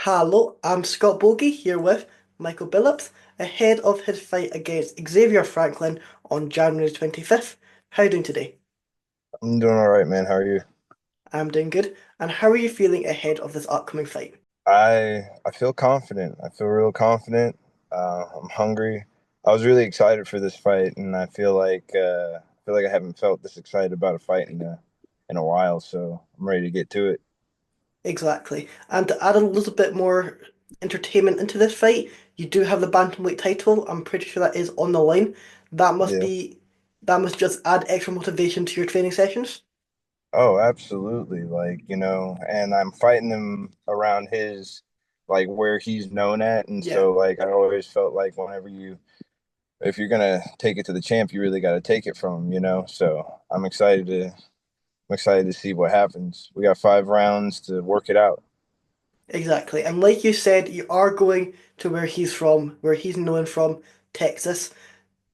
Hello, I'm Scott Bogey here with Michael Billups ahead of his fight against Xavier Franklin on January 25th. How are you doing today? I'm doing all right, man. How are you? I'm doing good. And how are you feeling ahead of this upcoming fight? I feel confident. I feel real confident. I'm hungry. I was really excited for this fight, and I feel like I haven't felt this excited about a fight in a while. So I'm ready to get to it. Exactly. And to add a little bit more entertainment into this fight, you do have the bantamweight title. I'm pretty sure that is on the line. That must Yeah. be that must just add extra motivation to your training sessions. Oh, absolutely. And I'm fighting him around like where he's known at, and Yeah. so like I always felt like if you're gonna take it to the champ, you really got to take it from him. So I'm excited to see what happens. We got 5 rounds to work it out. Exactly. And like you said, you are going to where he's from, where he's known from, Texas.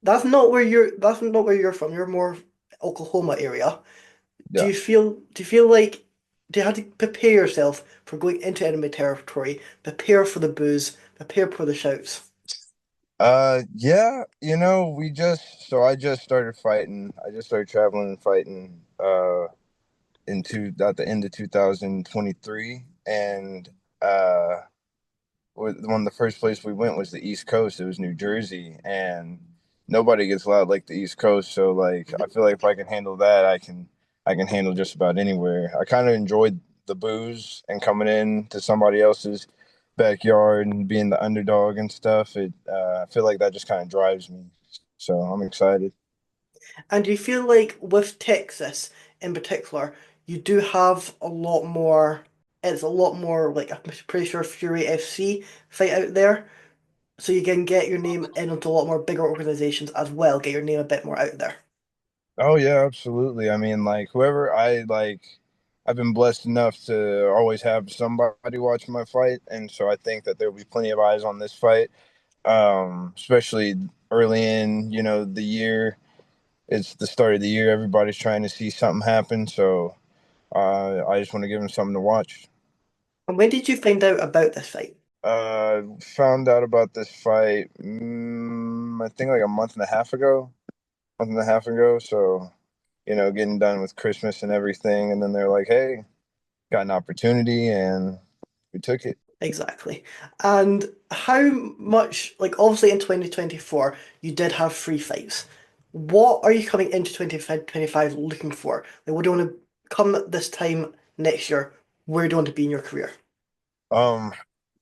That's not where you're from. You're more Oklahoma area. Do Yeah. you feel do you feel like do you have to prepare yourself for going into enemy territory? Prepare for the boos, prepare for the shouts. Yeah, I just started fighting. I just started traveling and fighting at the end of 2023, and uh one of the first place we went was the East Coast. It was New Jersey, and nobody gets loud like the East Coast. So like I feel like if I can handle that, I can handle just about anywhere. I kind of enjoyed the booze and coming in to somebody else's backyard and being the underdog and stuff. I feel like that just kind of drives me. So I'm excited. And do you feel like with Texas in particular, you do have a lot more, it's a lot more like I'm pretty sure Fury FC fight out there. So you can get your name in onto a lot more bigger organizations as well, get your name a bit more out there. Oh yeah, absolutely. I mean, like whoever I've been blessed enough to always have somebody watch my fight, and so I think that there'll be plenty of eyes on this fight. Especially early in, the year. It's the start of the year. Everybody's trying to see something happen, so I just want to give them something to watch. And when did you find out about this fight? Found out about this fight, I think like a month and a half ago. So, getting done with Christmas and everything, and then they're like, "Hey, got an opportunity," and we took it. Exactly. And how much, like obviously in 2024, you did have free fights. What are you coming into 2025 looking for? Like, what do you want to come this time next year? Where do you want to be in your career? Um,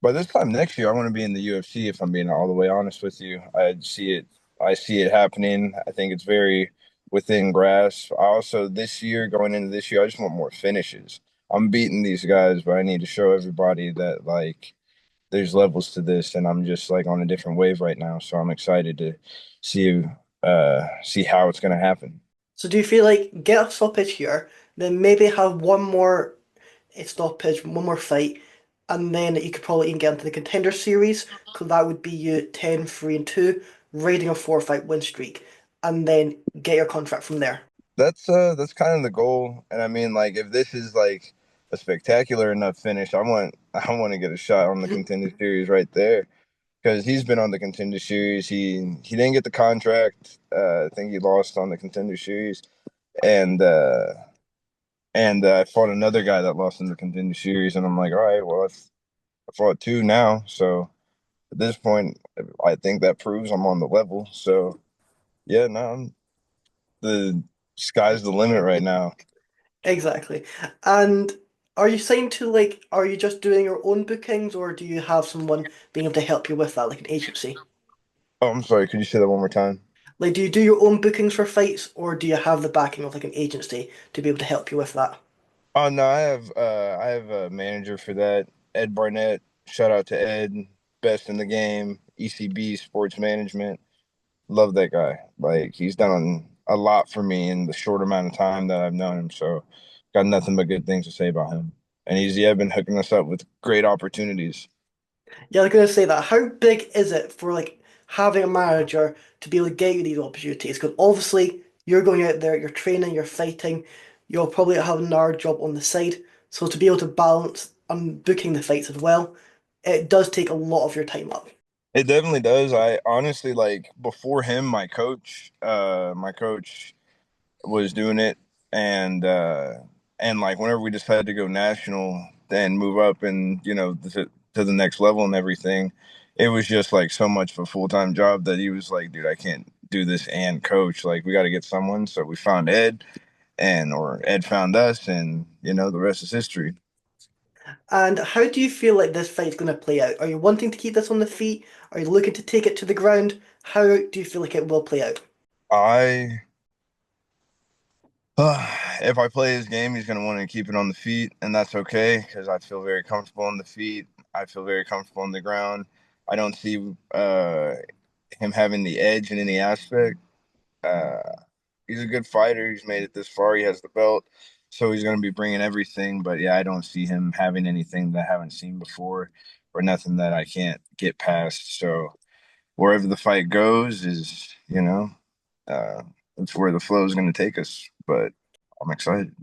by this time next year, I want to be in the UFC. If I'm being all the way honest with you, I see it happening. I think it's very within grasp. I also this year, going into this year, I just want more finishes. I'm beating these guys, but I need to show everybody that like there's levels to this, and I'm just like on a different wave right now. So I'm excited to see see how it's gonna happen. So do you feel like get a stoppage here, then maybe have one more stoppage, one more fight, and then you could probably even get into the contender series, because that would be you 10, 3, and 2, raiding a four-fight win streak, and then get your contract from there. That's kind of the goal. And I mean, like, if this is like a spectacular enough finish, I want to get a shot on the contender series right there because he's been on the contender series. He didn't get the contract. I think he lost on the contender series, and I fought another guy that lost in the contender series, and I'm like, all right, well, I fought two now, so at this point, I think that proves I'm on the level. So yeah, no, the sky's the limit right now. Exactly. And are you signed to like, are you just doing your own bookings, or do you have someone being able to help you with that, like an agency? Oh, I'm sorry. Could you say that one more time? Like, do you do your own bookings for fights, or do you have the backing of like an agency to be able to help you with that? Oh no, I have a manager for that, Ed Barnett. Shout out to Ed, best in the game, ECB Sports Management. Love that guy. Like he's done a lot for me in the short amount of time that I've known him. So got nothing but good things to say about him. And he's been hooking us up with great opportunities. Yeah, I was gonna say that. How big is it for like having a manager to be able to get you these opportunities? Because obviously you're going out there, you're training, you're fighting, you'll probably have another job on the side. So to be able to balance and booking the fights as well, it does take a lot of your time up. It definitely does. I honestly like before him, my coach was doing it, and like whenever we decided to go national and move up and to the next level and everything, it was just like so much of a full-time job that he was like, dude, I can't do this and coach. Like we got to get someone. So we found Ed, and or Ed found us, and the rest is history. And how do you feel like this fight's going to play out? Are you wanting to keep this on the feet? Are you looking to take it to the ground? How do you feel like it will play out? I if I play his game, he's going to want to keep it on the feet, and that's okay because I feel very comfortable on the feet. I feel very comfortable on the ground. I don't see him having the edge in any aspect. Uh, he's a good fighter. He's made it this far. He has the belt, so he's going to be bringing everything. But yeah, I don't see him having anything that I haven't seen before or nothing that I can't get past. So wherever the fight goes is, uh, that's where the flow is going to take us. But I'm excited.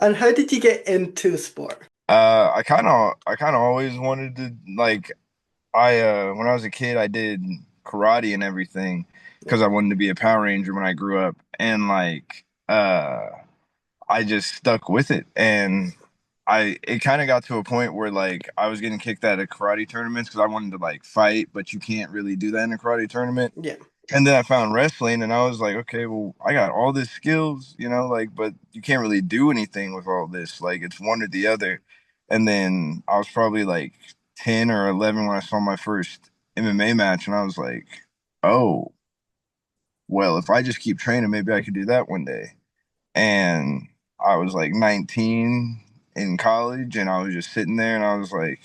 And how did you get into the sport? I kind of always wanted to like when I was a kid I did karate and everything Yeah, because I wanted to be a Power Ranger when I grew up, and like I just stuck with it, and I it kind of got to a point where like I was getting kicked out of karate tournaments because I wanted to like fight, but you can't really do that in a karate tournament. yeah, And then I found wrestling, and I was like, okay, well, I got all these skills, like, but you can't really do anything with all this. Like, it's one or the other. And then I was probably like 10 or 11 when I saw my first MMA match, and I was like, oh, well, if I just keep training, maybe I could do that one day. And I was like 19 in college, and I was just sitting there, and I was like,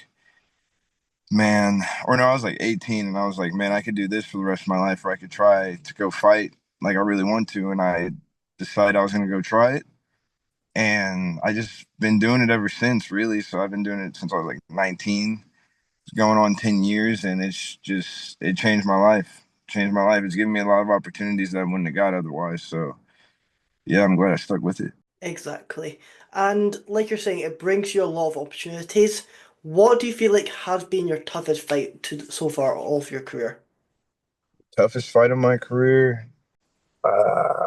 man, or no, I was like 18 and I was like, man, I could do this for the rest of my life, or I could try to go fight like I really want to. And I decided I was going to go try it. And I just been doing it ever since, really. So I've been doing it since I was like 19, it's going on 10 years. And it changed my life. Changed my life. It's given me a lot of opportunities that I wouldn't have got otherwise. So yeah, I'm glad I stuck with it. exactly. And like you're saying, it brings you a lot of opportunities. What do you feel like has been your toughest fight so far of your career? Toughest fight of my career.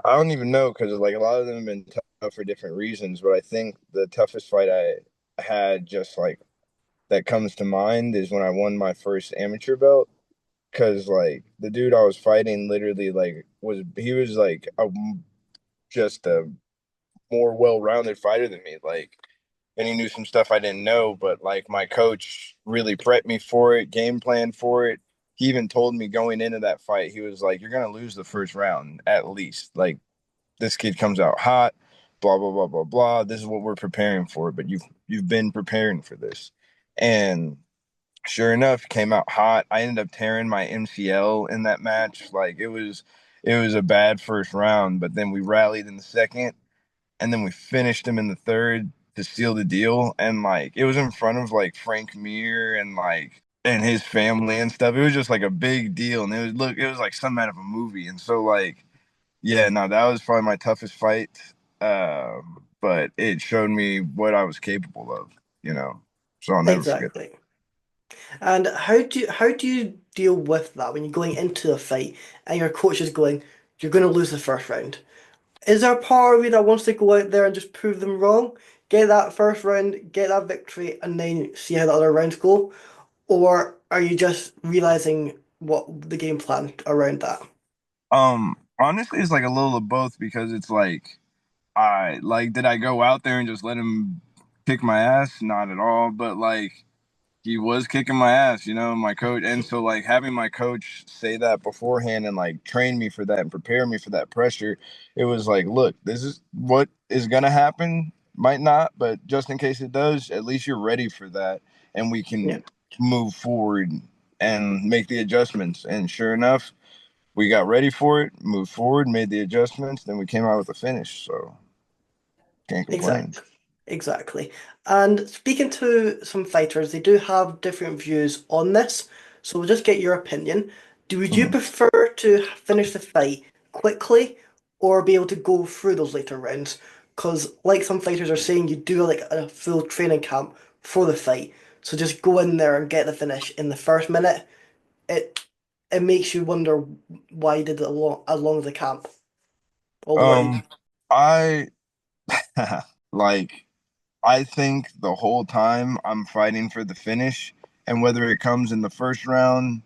I don't even know because like a lot of them have been tough for different reasons, but I think the toughest fight I had just like that comes to mind is when I won my first amateur belt. Because like the dude I was fighting literally like was like just a more well-rounded fighter than me. Like, and he knew some stuff I didn't know, but like my coach really prepped me for it, game plan for it. He even told me going into that fight, he was like, "You're gonna lose the first round at least. Like this kid comes out hot, blah blah blah blah blah. This is what we're preparing for, but you've been preparing for this." And sure enough, came out hot. I ended up tearing my MCL in that match. Like it was a bad first round, but then we rallied in the second, and then we finished him in the third to seal the deal. And like it was in front of like Frank Mir and like and his family and stuff. It was just like a big deal, and it was like some out of a movie. And so like yeah, no, that was probably my toughest fight. But it showed me what I was capable of, you know. So I'll never forget. Exactly. And how do you deal with that when you're going into a fight and your coach is going, you're going to lose the first round? Is there a part of you that wants to go out there and just prove them wrong, get that first round, get that victory, and then see how the other rounds go? Or are you just realizing what the game plan around that? Honestly, it's like a little of both because it's like I like did I go out there and just let him kick my ass? Not at all, but like he was kicking my ass, my coach. And so like having my coach say that beforehand and like train me for that and prepare me for that pressure, it was like, look, this is what is gonna happen. Might not, but just in case it does, at least you're ready for that and we Yeah, can move forward and make the adjustments. And sure enough, we got ready for it, moved forward, made the adjustments, then we came out with a finish. So can't complain. exactly. Exactly. And speaking to some fighters, they do have different views on this. So we'll just get your opinion. Would you Mhm. prefer to finish the fight quickly or be able to go through those later rounds? Because like some fighters are saying, you do like a full training camp for the fight. So just go in there and get the finish in the first minute. It it makes you wonder why you did it as long as the camp, all the work you. Um, I like I think the whole time I'm fighting for the finish, and whether it comes in the first round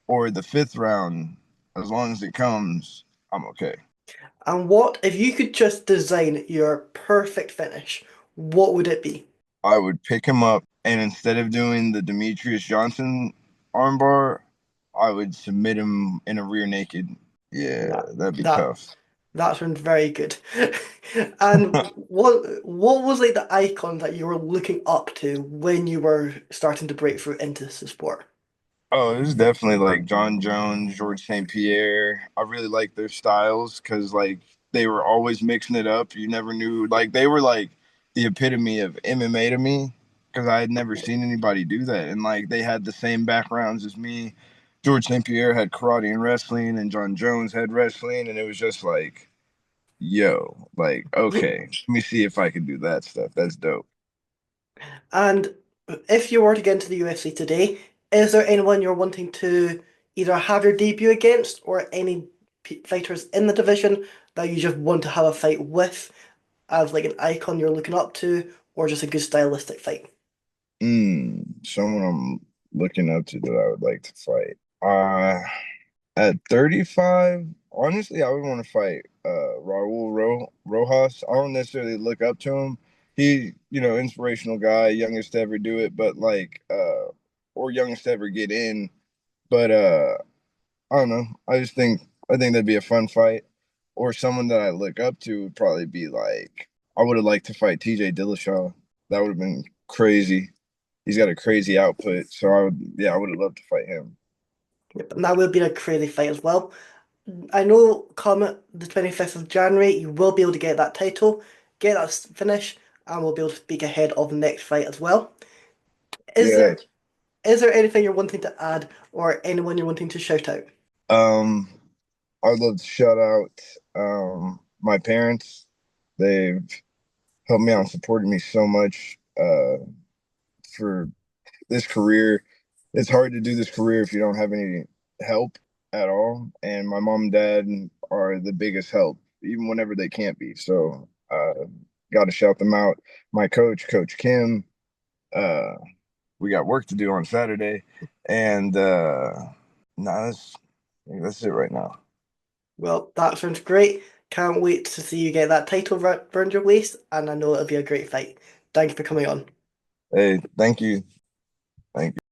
or the fifth round, as long as it comes, I'm okay. And what if you could just design your perfect finish? What would it be? I would pick him up, and instead of doing the Demetrius Johnson armbar, I would submit him in a rear naked. Yeah, That that'd be that tough. that sounds very good. And what was like the icon that you were looking up to when you were starting to break through into the sport? Oh, it was definitely like John Jones, George St. Pierre. I really like their styles because like they were always mixing it up. You never knew like they were like the epitome of MMA to me because I had never seen anybody do that. And like they had the same backgrounds as me. George St. Pierre had karate and wrestling, and John Jones had wrestling, and it was just like, yo, like okay, let me see if I can do that stuff. That's dope. And if you were to get into the UFC today, is there anyone you're wanting to either have your debut against or any fighters in the division that you just want to have a fight with as like an icon you're looking up to or just a good stylistic fight? Someone I'm looking up to that I would like to fight. At 35, honestly, I would want to fight Rojas. I don't necessarily look up to him. He, inspirational guy, youngest to ever do it, but like or youngest to ever get in. But I don't know. I think that'd be a fun fight. Or someone that I look up to would probably be like I would have liked to fight TJ Dillashaw. That would have been crazy. He's got a crazy output, so I would have loved to fight him. Yep, and that will be a crazy fight as well. I know come the 25th of January, you will be able to get that title, get that finish, and we'll be able to speak ahead of the next fight as well. Is Yeah. there is there anything you're wanting to add or anyone you're wanting to shout out? Um, I'd love to shout out my parents. They've helped me out and supported me so much for this career. It's hard to do this career if you don't have any help at all. And my mom and dad are the biggest help, even whenever they can't be. So got to shout them out. My coach, Coach Kim. Uh, we got work to do on Saturday, and no, that's it right now. Well, that sounds great. Can't wait to see you get that title around your waist, and I know it'll be a great fight. Thank you for coming on. Hey, thank you. Thank you.